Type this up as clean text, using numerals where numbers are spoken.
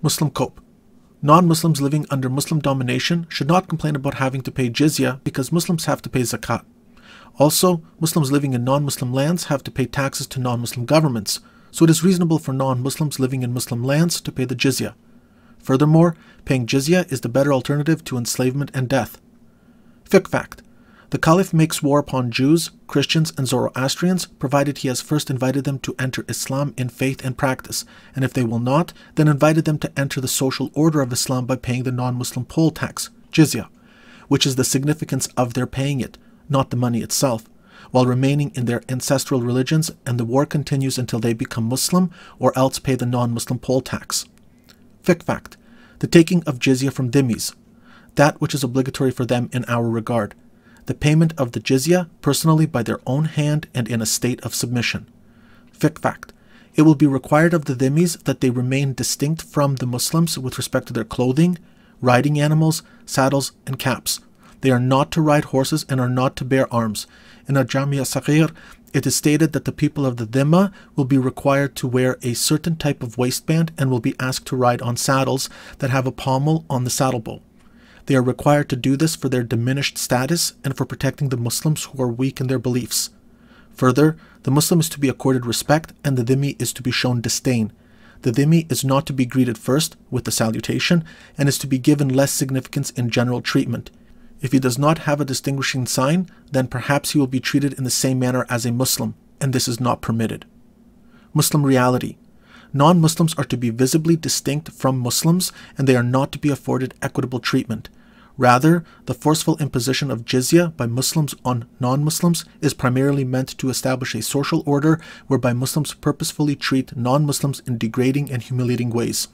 Muslim cope. Non-Muslims living under Muslim domination should not complain about having to pay џизје because Muslims have to pay zakat. Also, Muslims living in non-Muslim lands have to pay taxes to non-Muslim governments, so it is reasonable for non-Muslims living in Muslim lands to pay the џизје. Furthermore, paying џизје is the better alternative to enslavement and death. Fiqh fact. The Caliph makes war upon Jews, Christians, and Zoroastrians, provided he has first invited them to enter Islam in faith and practice, and if they will not, then invited them to enter the social order of Islam by paying the non-Muslim poll tax, џизје, which is the significance of their paying it, not the money itself, while remaining in their ancestral religions, and the war continues until they become Muslim or else pay the non-Muslim poll tax. Fiqh fact. The taking of џизје from dhimmis, that which is obligatory for them in our regard. The payment of the џизје personally by their own hand and in a state of submission. Fiqh fact. It will be required of the dhimmis that they remain distinct from the Muslims with respect to their clothing, riding animals, saddles, and caps. They are not to ride horses and are not to bear arms. In a Jamia Saghir, it is stated that the people of the dhimma will be required to wear a certain type of waistband and will be asked to ride on saddles that have a pommel on the saddle bow. They are required to do this for their diminished status and for protecting the Muslims who are weak in their beliefs. Further, the Muslim is to be accorded respect and the dhimmi is to be shown disdain. The dhimmi is not to be greeted first with the salutation and is to be given less significance in general treatment. If he does not have a distinguishing sign, then perhaps he will be treated in the same manner as a Muslim, and this is not permitted. Muslim reality. Non-Muslims are to be visibly distinct from Muslims and they are not to be afforded equitable treatment. Rather, the forceful imposition of џизје by Muslims on non-Muslims is primarily meant to establish a social order whereby Muslims purposefully treat non-Muslims in degrading and humiliating ways.